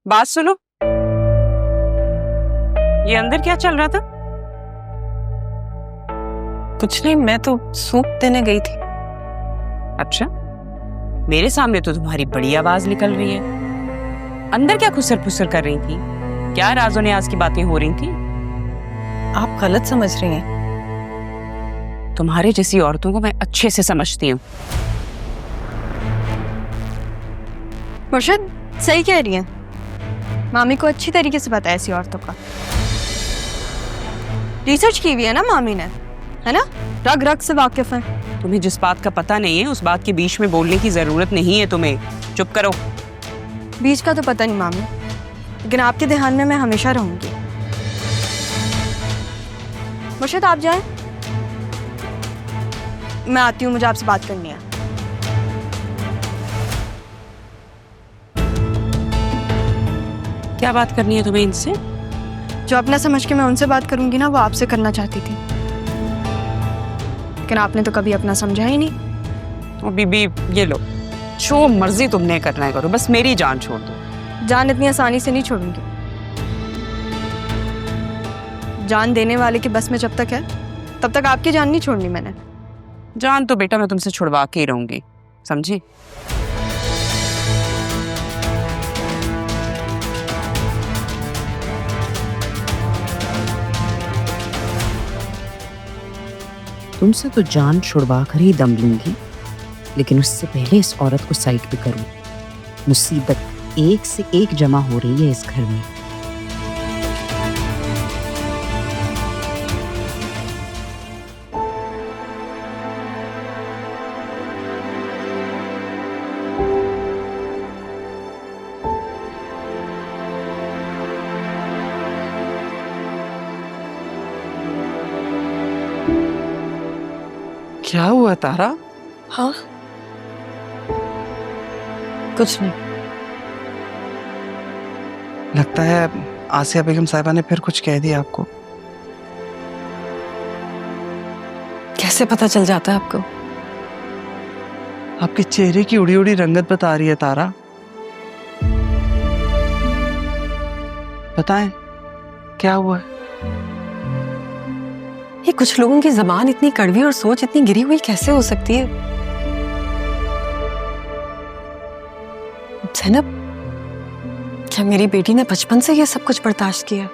बात सुनो, ये अंदर क्या चल रहा था? कुछ नहीं, मैं तो सूप देने गई थी। अच्छा, मेरे सामने तो तुम्हारी बड़ी आवाज निकल रही है। अंदर क्या खुसर फुसर कर रही थी? क्या राजो ने आज की बातें हो रही थी? आप गलत समझ रही हैं। तुम्हारे जैसी औरतों को मैं अच्छे से समझती हूँ। मुर्शद सही कह रही है, मामी को अच्छी तरीके से पता है ऐसी औरतों का। रिसर्च की हुई है ना मामी ने, है ना, रग रग से वाकिफ है। तुम्हें जिस बात का पता नहीं है उस बात के बीच में बोलने की जरूरत नहीं है तुम्हें। चुप करो। बीच का तो पता नहीं मामी, लेकिन आपके ध्यान में मैं हमेशा रहूंगी। मुर्शद आप जाएं, मैं आती हूँ, मुझे आपसे बात करनी है। क्या बात करनी है तुम्हें इनसे? जो अपना समझ के मैं उनसे बात करूंगी ना, वो आपसे करना चाहती थी, लेकिन आपने तो कभी अपना समझा ही नहीं। ओ बीबी, ये लो, जो मर्जी तुमने करना है करो, बस मेरी जान छोड़ दो। जान इतनी आसानी से नहीं छोड़ूंगी। जान देने वाले के बस में जब तक है तब तक आपकी जान नहीं छोड़नी मैंने। जान तो बेटा मैं तुमसे छुड़वा के ही रहूंगी, समझी? तुमसे तो जान छुड़वा कर ही दम लूंगी, लेकिन उससे पहले इस औरत को साइड पे करूं। मुसीबत एक से एक जमा हो रही है इस घर में। क्या हुआ तारा? हाँ, कुछ नहीं। लगता है आसिया बेगम साहिबा ने फिर कुछ कह दिया आपको। कैसे पता चल जाता है आपको? आपके चेहरे की उड़ी उड़ी रंगत बता रही है तारा। बताएं क्या हुआ है? ये कुछ लोगों की जबान इतनी कड़वी और सोच इतनी गिरी हुई कैसे हो सकती है? ज़ैनब, क्या मेरी बेटी ने बचपन से ये सब कुछ बर्दाश्त किया?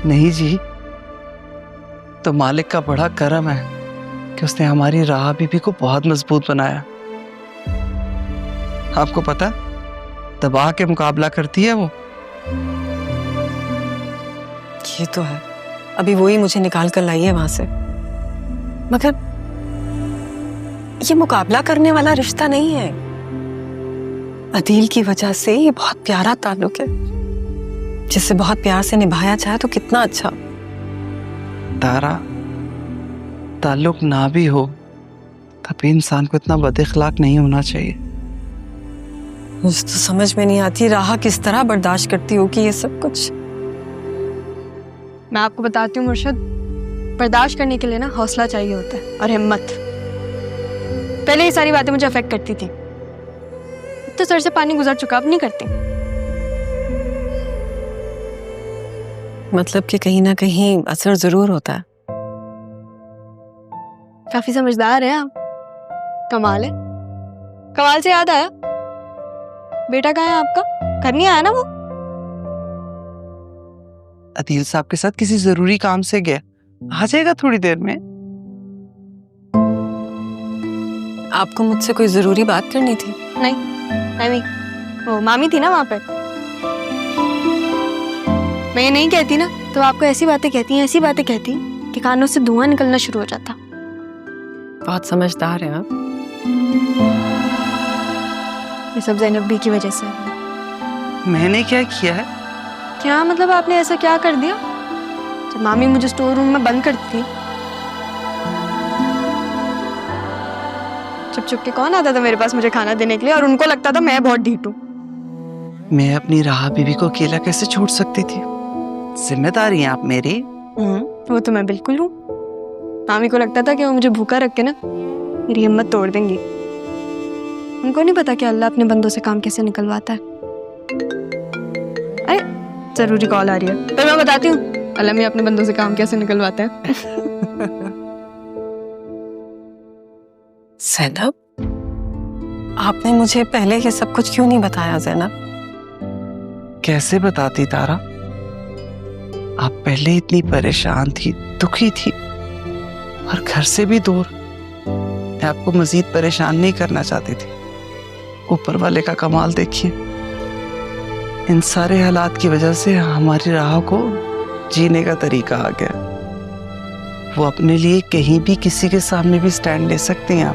नहीं जी, तो मालिक का बड़ा करम है कि उसने हमारी राह बीबी को बहुत मजबूत बनाया। आपको पता, दबा के मुकाबला करती है वो। ये तो है, अभी वही मुझे निकाल कर लाई है वहां से। मगर ये मुकाबला करने वाला रिश्ता नहीं है। अदील की वजह से ये बहुत प्यारा ताल्लुक है, जिसे बहुत प्यार से निभाया जाए तो कितना अच्छा। तारा, ताल्लुक ना भी हो तब भी इंसान को इतना बदइखलाक नहीं होना चाहिए। मुझे तो समझ में नहीं आती राह किस तरह बर्दाश्त करती होगी ये सब कुछ। मैं आपको बताती हूँ मुर्शद, बर्दाश्त करने के लिए ना हौसला चाहिए होता है और हिम्मत। पहले ये सारी बातें मुझे अफेक्ट करती थी, अब तो सर से पानी गुजर चुका, अब नहीं करती। मतलब कि कहीं ना कहीं असर जरूर होता है। काफी समझदार है आप, कमाल है। कमाल से याद आया, बेटा कहाँ है आपका? घर नहीं आया ना वो? अदील साहब के साथ किसी जरूरी काम से गया, आ जाएगा थोड़ी देर में। आपको मुझसे कोई जरूरी बात करनी थी? नहीं, वो मामी थी ना वहां पर। मैं ये नहीं कहती ना तो आपको ऐसी बातें कहती कि कानों से धुआं निकलना शुरू हो जाता। बहुत समझदार है आप। ये सब ज़ैनब बी की वजह से। मैंने क्या किया है? क्या मतलब आपने ऐसा क्या कर दिया? जब मामी मुझे स्टोर रूम में बंद करती थी, चुप चुप के कौन आता था मेरे पास मुझे खाना देने के लिए, और उनको लगता था मैं बहुत ढीठ हूँ। मैं अपनी राह बीबी को अकेला कैसे छोड़ सकती थी? जिम्मेदारी हैं आप मेरी। वो तो मैं बिल्कुल हूँ। मामी को लगता था कि वो मुझे भूखा रख के ना मेरी हिम्मत तोड़ देंगी, उनको नहीं पता कि अल्लाह अपने बंदों से काम कैसे निकलवाता है। अरे जरूरी कॉल आ रही है, फिर मैं बताती हूँ अल्लाह में अपने बंदों से काम कैसे निकलवाता है। ज़ैनब, आपने मुझे पहले ये सब कुछ क्यों नहीं बताया ज़ैनब? कैसे बताती तारा? आप पहले इतनी परेशान थी, दुखी थी और घर से भी दूर। मैं आपको मजीद परेशान नहीं करना चाहती थी। ऊपर वाले का कमाल देखिए, इन सारे हालात की वजह से हमारी राह को जीने का तरीका आ गया। वो अपने लिए कहीं भी किसी के सामने भी स्टैंड ले सकते हैं।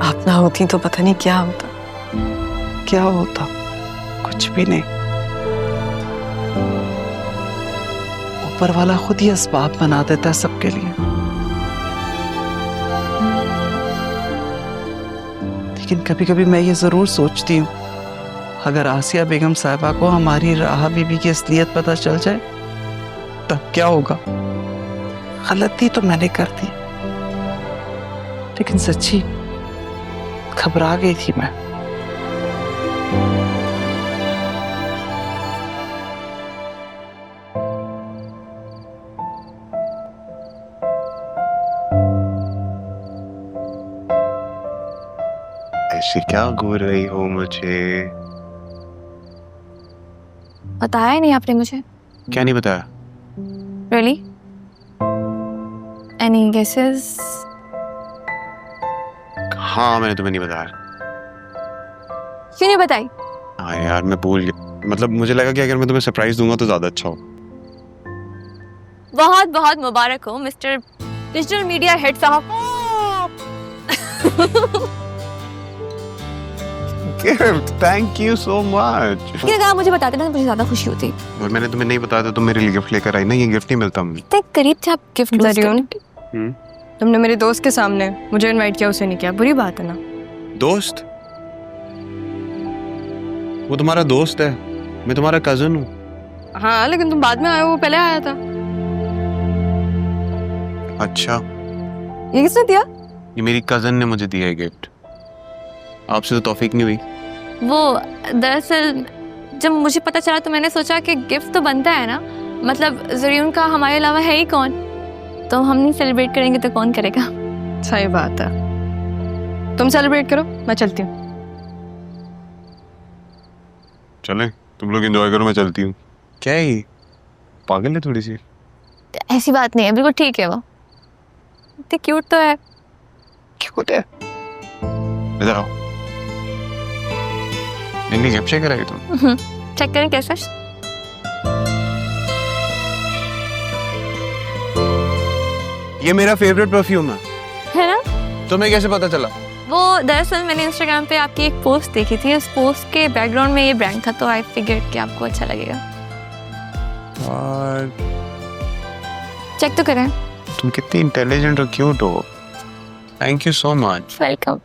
आप ना होती तो पता नहीं क्या होता। क्या होता? कुछ भी नहीं। ऊपर वाला खुद ही असबाब बना देता है सबके लिए। लेकिन कभी कभी मैं ये जरूर सोचती हूँ, अगर आसिया बेगम साहिबा को हमारी राहा बीबी की असलियत पता चल जाए तब क्या होगा? गलती तो मैंने कर दी, लेकिन सच्ची घबरा गई थी मैं। ऐसे क्या घूर रही हो मुझे? बताया ही नहीं आपने मुझे। क्या नहीं बताया? Really? Any guesses? हाँ, मैंने तुम्हें नहीं बताया। क्यों नहीं बताई? हाँ यार, मैं भूल गया। मतलब मुझे लगा कि अगर मैं तुम्हें सरप्राइज दूंगा तो ज्यादा अच्छा हो। बहुत बहुत मुबारक हो मिस्टर डिजिटल मीडिया हेड साहब। Gift, thank you so much. लेकिन अगर आप मुझे बताते ना तो मुझे ज्यादा खुशी होती। और मैंने तुम्हें नहीं बताया तो तुम मेरे लिए गिफ्ट लेकर आई ना। ये गिफ्ट नहीं मिलता मुझे। इतने करीब थे आप गिफ्ट ज़रियून, तुमने मेरे दोस्त के सामने मुझे इनवाइट किया, उसे नहीं किया, बुरी बात है ना? दोस्त? वो तुम्हारा दोस्त है, मैं तुम्हारा कजन हूँ। हाँ लेकिन तुम बाद में आए हो, वो पहले आया था। अच्छा, ये किसने दिया? ये मेरी कजन ने मुझे दिया है गिफ्ट। आपसे तो तौफीक नहीं हुई। वो दरअसल जब मुझे पता चला तो मैंने सोचा कि गिफ्ट तो बनता है ना, मतलब ज़रियून का हमारे अलावा है ही कौन, तो हम नहीं सेलिब्रेट करेंगे तो कौन करेगा। सही बात है, तुम सेलिब्रेट करो, मैं चलती हूँ। चलें, तुम लोग एंजॉय करो, मैं चलती हूँ। क्या है ये? पागल है थोड़ी सी। ऐसी बात नहीं है, बिल्कुल ठीक है। वो इतनी क्यूट तो है। क्यूट है? इधर आओ। इनकी गिफ्ट चेक कराई तुम? चेक करें कैसे? ये मेरा फेवरेट परफ्यूम है ना? तुम्हें कैसे पता चला? वो दरअसल मैंने इंस्टाग्राम पे आपकी एक पोस्ट देखी थी, उस पोस्ट के बैकग्राउंड में ये ब्रांड था, तो आई फिगर्ड कि आपको अच्छा लगेगा। और चेक तो करें। तुम कितनी इंटेलिजेंट और क्यूट हो। Thank you so much. Welcome.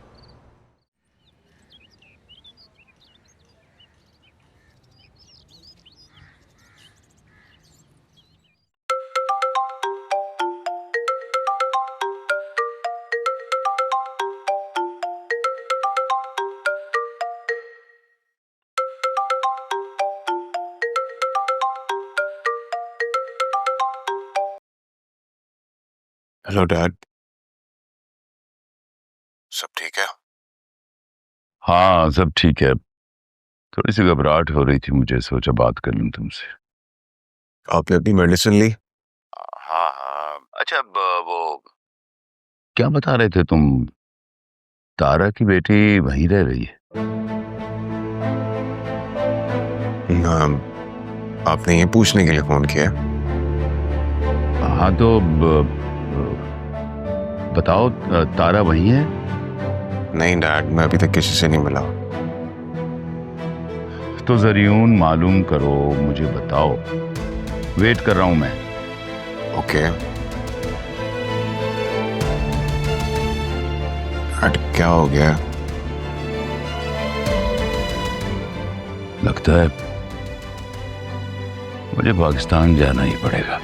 Hello dad, सब ठीक है? हाँ सब ठीक है। थोड़ी सी घबराहट हो रही थी मुझे, सोचा बात कर लूं तुमसे। आपने अपनी मेडिसिन ली? हाँ हाँ। अच्छा वो क्या बता रहे थे तुम, तारा की बेटी वहीं रह रही है? आपने ये पूछने के लिए फोन किया? हाँ तो बताओ, तारा वहीं है? नहीं डैड, मैं अभी तक किसी से नहीं मिला। तो ज़रियून मालूम करो, मुझे बताओ, वेट कर रहा हूं मैं। ओके डैड, क्या हो गया? लगता है मुझे पाकिस्तान जाना ही पड़ेगा।